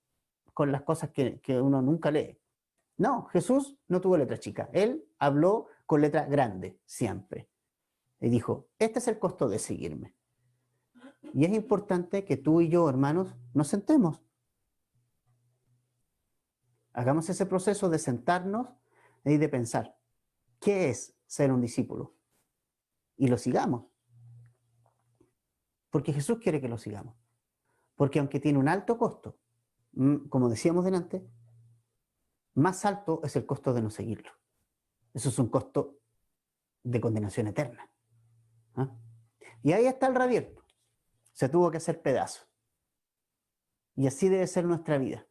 con las cosas que uno nunca lee. No, Jesús no tuvo letra chica. Él habló con letra grande, siempre. Y dijo, este es el costo de seguirme. Y es importante que tú y yo, hermanos, nos sentemos. Hagamos ese proceso de sentarnos y de pensar, ¿qué es ser un discípulo? Y lo sigamos. Porque Jesús quiere que lo sigamos. Porque aunque tiene un alto costo, como decíamos delante, más alto es el costo de no seguirlo. Eso es un costo de condenación eterna. ¿Ah? Y ahí está el rabierto. Se tuvo que hacer pedazo. Y así debe ser nuestra vida.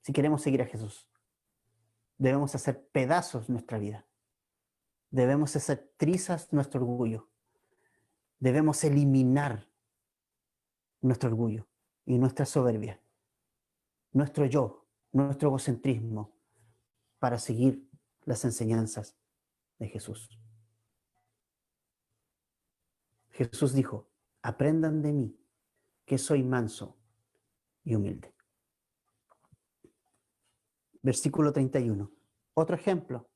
Si queremos seguir a Jesús, debemos hacer pedazos nuestra vida. Debemos hacer trizas nuestro orgullo. Debemos eliminar nuestro orgullo y nuestra soberbia, nuestro yo, nuestro egocentrismo, para seguir las enseñanzas de Jesús. Jesús dijo, aprendan de mí, que soy manso y humilde. Versículo 31. Otro ejemplo.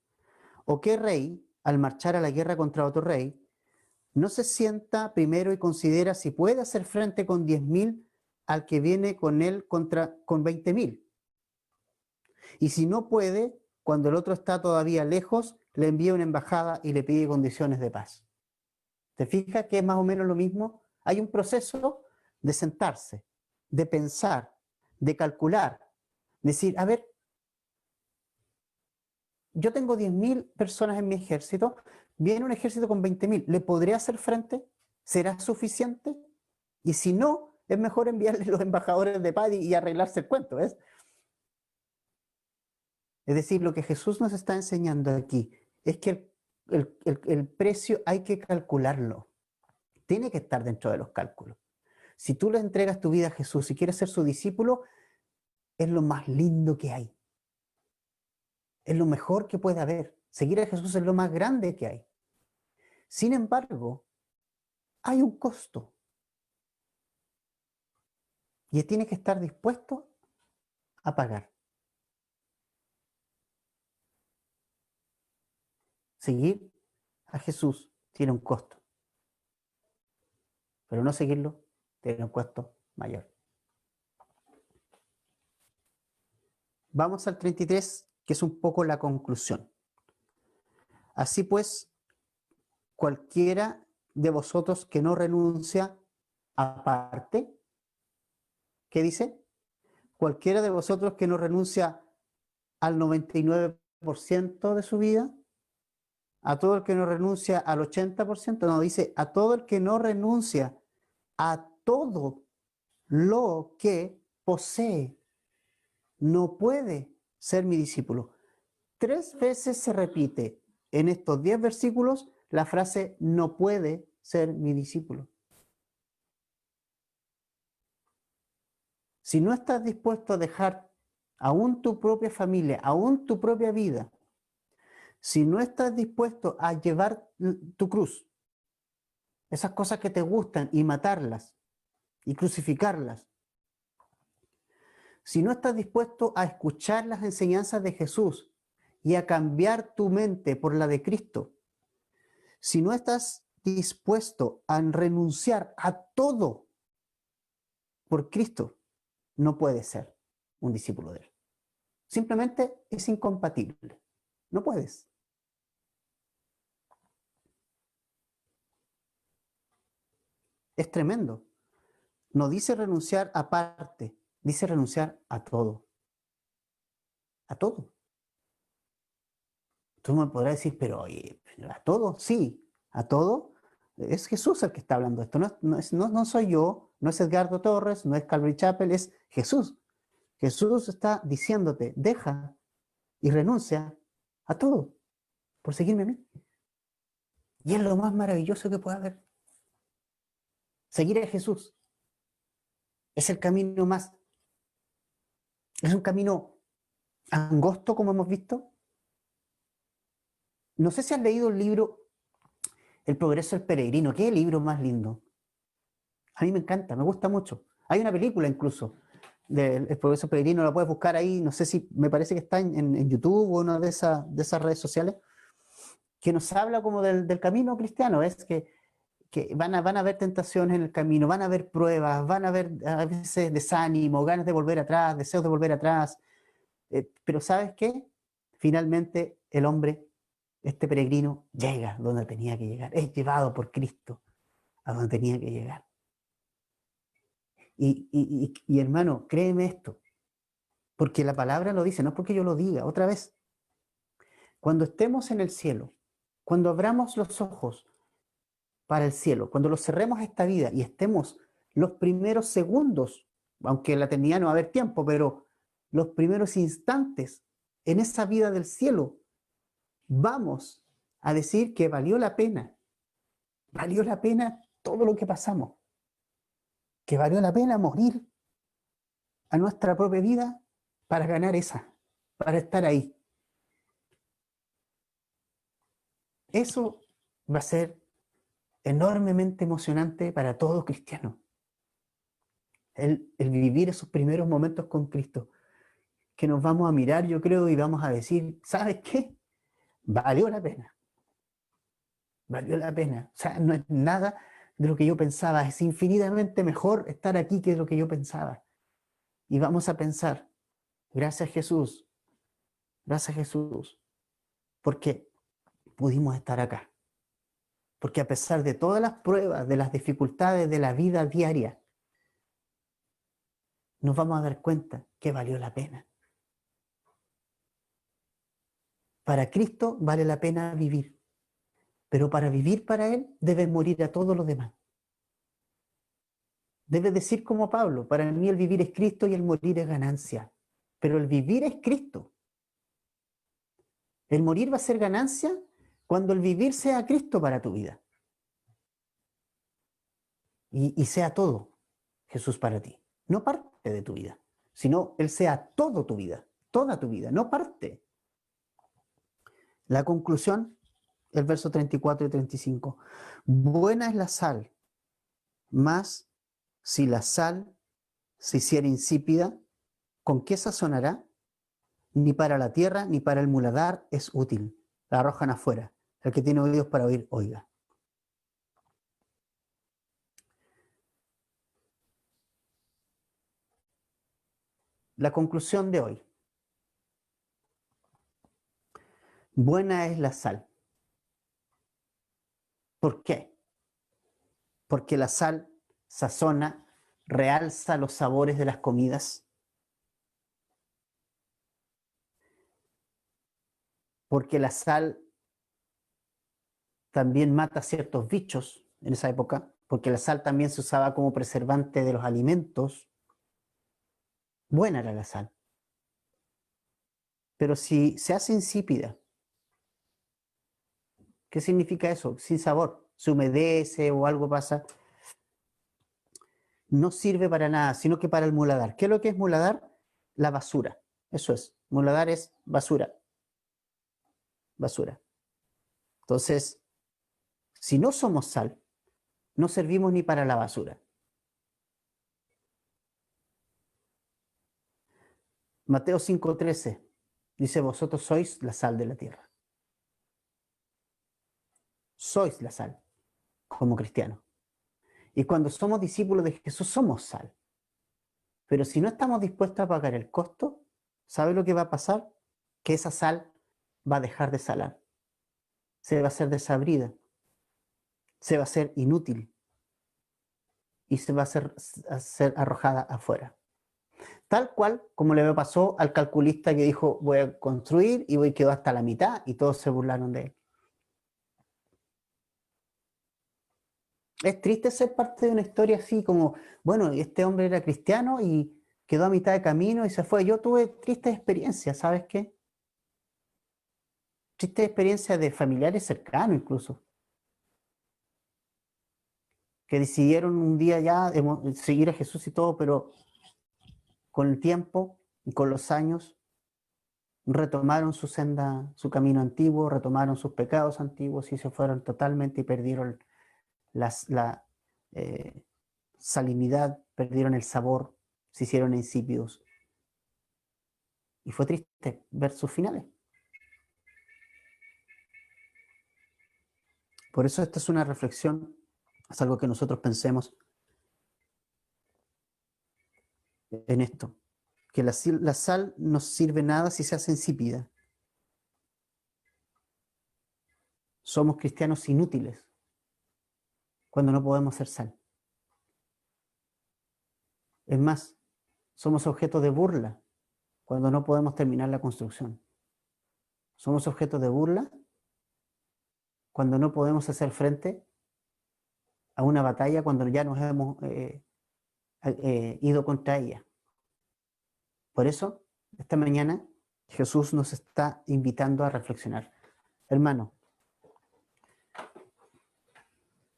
¿O qué rey, al marchar a la guerra contra otro rey, no se sienta primero y considera si puede hacer frente con 10.000 al que viene con él con 20.000? Y si no puede, cuando el otro está todavía lejos, le envía una embajada y le pide condiciones de paz. ¿Te fijas que es más o menos lo mismo? Hay un proceso de sentarse, de pensar, de calcular, decir, a ver, yo tengo 10.000 personas en mi ejército, viene un ejército con 20.000, ¿le podré hacer frente? ¿Será suficiente? Y si no, es mejor enviarle los embajadores de paz y arreglarse el cuento, ¿ves? Es decir, lo que Jesús nos está enseñando aquí es que el precio hay que calcularlo. Tiene que estar dentro de los cálculos. Si tú le entregas tu vida a Jesús y quieres ser su discípulo, es lo más lindo que hay. Es lo mejor que puede haber. Seguir a Jesús es lo más grande que hay. Sin embargo, hay un costo. Y tiene que estar dispuesto a pagar. Seguir a Jesús tiene un costo. Pero no seguirlo tiene un costo mayor. Vamos al 33, que es un poco la conclusión. Así pues, cualquiera de vosotros que no renuncia aparte, ¿qué dice? Cualquiera de vosotros que no renuncia al 99% de su vida, a todo el que no renuncia al 80%, no, dice a todo el que no renuncia a todo lo que posee, no puede ser mi discípulo. 3 veces se repite en estos 10 versículos la frase no puede ser mi discípulo. Si no estás dispuesto a dejar aún tu propia familia, aún tu propia vida, si no estás dispuesto a llevar tu cruz, esas cosas que te gustan y matarlas y crucificarlas, si no estás dispuesto a escuchar las enseñanzas de Jesús y a cambiar tu mente por la de Cristo, si no estás dispuesto a renunciar a todo por Cristo, no puedes ser un discípulo de Él. Simplemente es incompatible. No puedes. Es tremendo. No dice renunciar aparte, dice renunciar a todo. A todo. Tú me podrás decir, pero oye, ¿a todo? Sí, a todo. Es Jesús el que está hablando esto. No soy yo, no es Edgardo Torres, no es Calvary Chapel, es Jesús. Jesús está diciéndote, deja y renuncia a todo por seguirme a mí. Y es lo más maravilloso que puede haber. Seguir a Jesús es el camino más, es un camino angosto, como hemos visto. No sé si has leído el libro El progreso del peregrino. ¿Qué libro más lindo? A mí me encanta, me gusta mucho. Hay una película incluso del El progreso del peregrino, la puedes buscar ahí, no sé si, me parece que está en YouTube o una de esas redes sociales, que nos habla como del camino cristiano. Es que van a haber tentaciones en el camino, van a haber pruebas, van a haber a veces desánimo, ganas de volver atrás, deseos de volver atrás. Pero ¿sabes qué? Finalmente el hombre, este peregrino, llega donde tenía que llegar, es llevado por Cristo a donde tenía que llegar. Y hermano, créeme esto, Porque la palabra lo dice, no porque yo lo diga. Otra vez, cuando estemos en el cielo, cuando abramos los ojos para el cielo, cuando los cerremos a esta vida y estemos los primeros segundos, aunque en la eternidad no va a haber tiempo, pero los primeros instantes en esa vida del cielo, vamos a decir que valió la pena todo lo que pasamos, que valió la pena morir a nuestra propia vida para ganar esa, para estar ahí. Eso va a ser enormemente emocionante para todo cristiano. El vivir esos primeros momentos con Cristo, que nos vamos a mirar, yo creo, y vamos a decir, ¿sabes qué? Valió la pena. Valió la pena. O sea, no es nada de lo que yo pensaba. Es infinitamente mejor estar aquí que lo que yo pensaba. Y vamos a pensar, gracias Jesús, gracias Jesús, porque pudimos estar acá. Porque a pesar de todas las pruebas, de las dificultades de la vida diaria, nos vamos a dar cuenta que valió la pena. Para Cristo vale la pena vivir, pero para vivir para Él debes morir a todos los demás. Debes decir como Pablo, para mí el vivir es Cristo y el morir es ganancia, pero el vivir es Cristo. El morir va a ser ganancia cuando el vivir sea Cristo para tu vida. Y sea todo Jesús para ti, no parte de tu vida, sino Él sea todo tu vida, toda tu vida, no parte. La conclusión, el verso 34 y 35. Buena es la sal, mas si la sal se hiciera insípida, ¿con qué sazonará? Ni para la tierra ni para el muladar es útil. La arrojan afuera. El que tiene oídos para oír, oiga. La conclusión de hoy. Buena es la sal. ¿Por qué? Porque la sal sazona, realza los sabores de las comidas. Porque la sal también mata ciertos bichos en esa época. Porque la sal también se usaba como preservante de los alimentos. Buena era la sal. Pero si se hace insípida, ¿qué significa eso? Sin sabor. Se humedece o algo pasa. No sirve para nada, sino que para el muladar. ¿Qué es lo que es muladar? La basura. Eso es. Muladar es basura. Basura. Entonces, si no somos sal, no servimos ni para la basura. Mateo 5:13 dice, vosotros sois la sal de la tierra. Sois la sal, como cristianos. Y cuando somos discípulos de Jesús, somos sal. Pero si no estamos dispuestos a pagar el costo, ¿sabe lo que va a pasar? Que esa sal va a dejar de salar. Se va a hacer desabrida. Se va a hacer inútil. Y se va a ser arrojada afuera. Tal cual como le pasó al calculista que dijo, voy a construir y voy quedó hasta la mitad y todos se burlaron de él. Es triste ser parte de una historia así como, bueno, este hombre era cristiano y quedó a mitad de camino y se fue. Yo tuve tristes experiencias, ¿sabes qué? Tristes experiencias de familiares cercanos incluso, que decidieron un día ya seguir a Jesús y todo, pero con el tiempo y con los años retomaron su senda, su camino antiguo, retomaron sus pecados antiguos y se fueron totalmente y perdieron la salinidad, perdieron el sabor, se hicieron insípidos. Y fue triste ver sus finales. Por eso esta es una reflexión, es algo que nosotros pensemos en esto, que la sal no sirve nada si se hace insípida. Somos cristianos inútiles cuando no podemos ser sal. Es más, somos objeto de burla cuando no podemos terminar la construcción. Somos objeto de burla cuando no podemos hacer frente a una batalla cuando ya nos hemos ido contra ella. Por eso, esta mañana, Jesús nos está invitando a reflexionar. Hermano,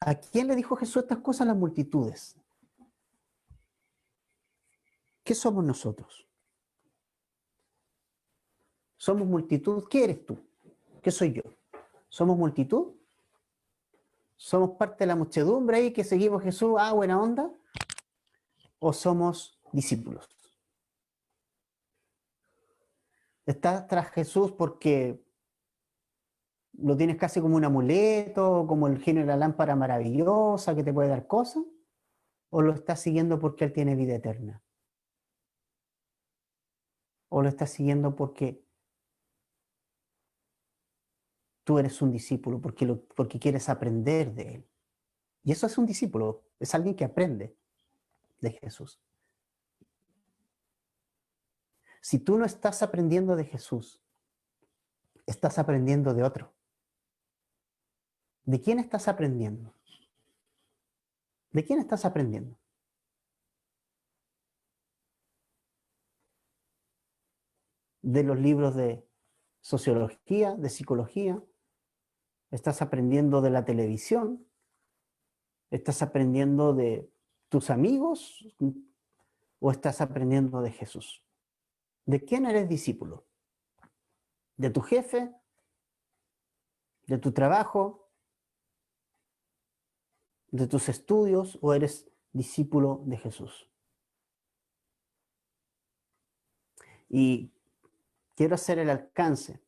¿a quién le dijo Jesús estas cosas? A las multitudes. ¿Qué somos nosotros? ¿Somos multitud? ¿Qué eres tú? ¿Qué soy yo? ¿Somos multitud? ¿Somos parte de la muchedumbre ahí que seguimos a Jesús? Ah, buena onda. ¿O somos discípulos? ¿Estás tras Jesús porque lo tienes casi como un amuleto, como el genio de la lámpara maravillosa que te puede dar cosas? ¿O lo estás siguiendo porque Él tiene vida eterna? ¿O lo estás siguiendo porque tú eres un discípulo, porque quieres aprender de Él? Y eso es un discípulo, es alguien que aprende de Jesús. Si tú no estás aprendiendo de Jesús, estás aprendiendo de otro. ¿De quién estás aprendiendo? ¿De quién estás aprendiendo? ¿De los libros de sociología, de psicología? ¿Estás aprendiendo de la televisión? ¿Estás aprendiendo de tus amigos? ¿O estás aprendiendo de Jesús? ¿De quién eres discípulo? ¿De tu jefe? ¿De tu trabajo? ¿De tus estudios? ¿O eres discípulo de Jesús? Y quiero hacer el alcance.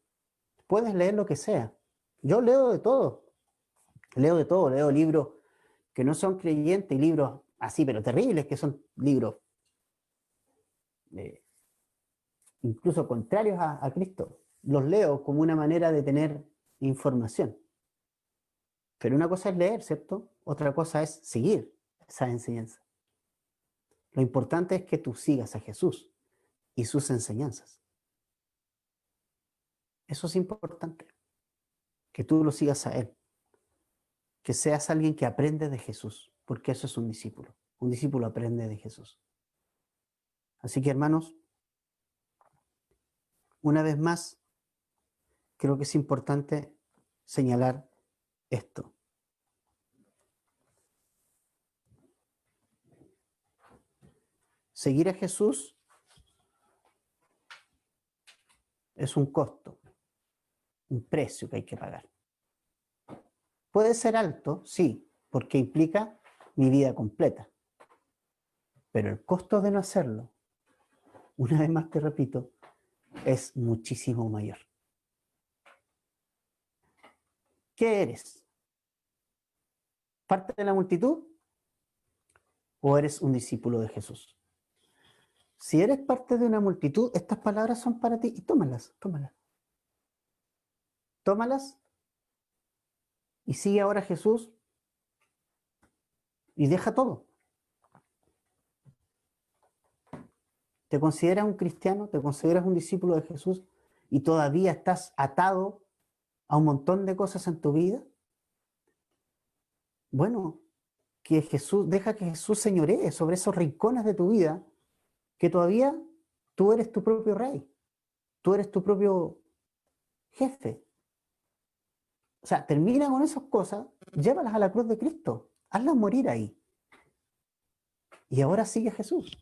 Puedes leer lo que sea. Yo leo de todo. Leo de todo. Leo libros que no son creyentes y libros así, pero terribles, que son libros incluso contrarios a Cristo. Los leo como una manera de tener información. Pero una cosa es leer, ¿cierto? Otra cosa es seguir esa enseñanza. Lo importante es que tú sigas a Jesús y sus enseñanzas. Eso es importante, que tú lo sigas a Él, que seas alguien que aprende de Jesús, porque eso es un discípulo. Un discípulo aprende de Jesús. Así que, hermanos, una vez más, creo que es importante señalar esto. Seguir a Jesús es un costo, un precio que hay que pagar. Puede ser alto, sí, porque implica mi vida completa. Pero el costo de no hacerlo, una vez más te repito, es muchísimo mayor. ¿Qué eres? ¿Parte de la multitud o eres un discípulo de Jesús? Si eres parte de una multitud, estas palabras son para ti y tómalas, tómalas. Tómalas y sigue ahora a Jesús y deja todo. ¿Te consideras un cristiano? ¿Te consideras un discípulo de Jesús y todavía estás atado a un montón de cosas en tu vida? Bueno, deja que Jesús señoree sobre esos rincones de tu vida que todavía tú eres tu propio rey, tú eres tu propio jefe. O sea, termina con esas cosas, llévalas a la cruz de Cristo, hazlas morir ahí. Y ahora sigue Jesús.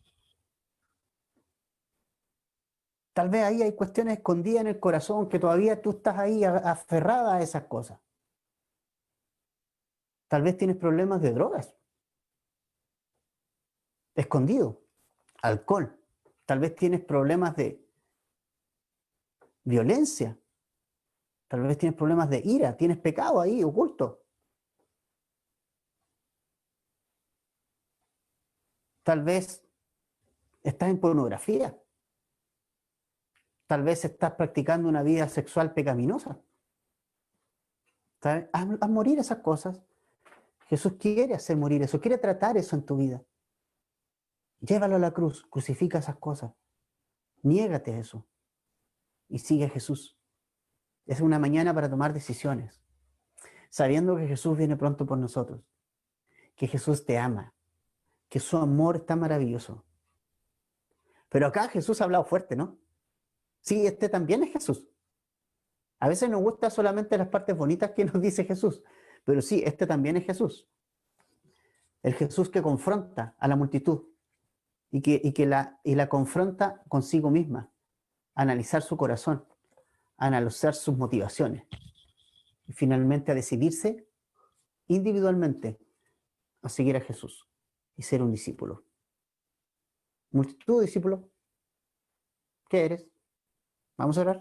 Tal vez ahí hay cuestiones escondidas en el corazón que todavía tú estás ahí aferrada a esas cosas. Tal vez tienes problemas de drogas, escondido, alcohol. Tal vez tienes problemas de violencia. Tal vez tienes problemas de ira, tienes pecado ahí oculto. Tal vez estás en pornografía. Tal vez estás practicando una vida sexual pecaminosa. Haz morir esas cosas. Jesús quiere hacer morir eso, quiere tratar eso en tu vida. Llévalo a la cruz, crucifica esas cosas. Niégate eso y sigue a Jesús. Es una mañana para tomar decisiones, sabiendo que Jesús viene pronto por nosotros, que Jesús te ama, que su amor está maravilloso. Pero acá Jesús ha hablado fuerte, ¿no? Sí, este también es Jesús. A veces nos gusta solamente las partes bonitas que nos dice Jesús, pero sí, este también es Jesús. El Jesús que confronta a la multitud y la confronta consigo misma, a analizar su corazón, a analizar sus motivaciones y finalmente a decidirse individualmente a seguir a Jesús y ser un discípulo. Multitud de discípulos, ¿qué eres? Vamos a orar.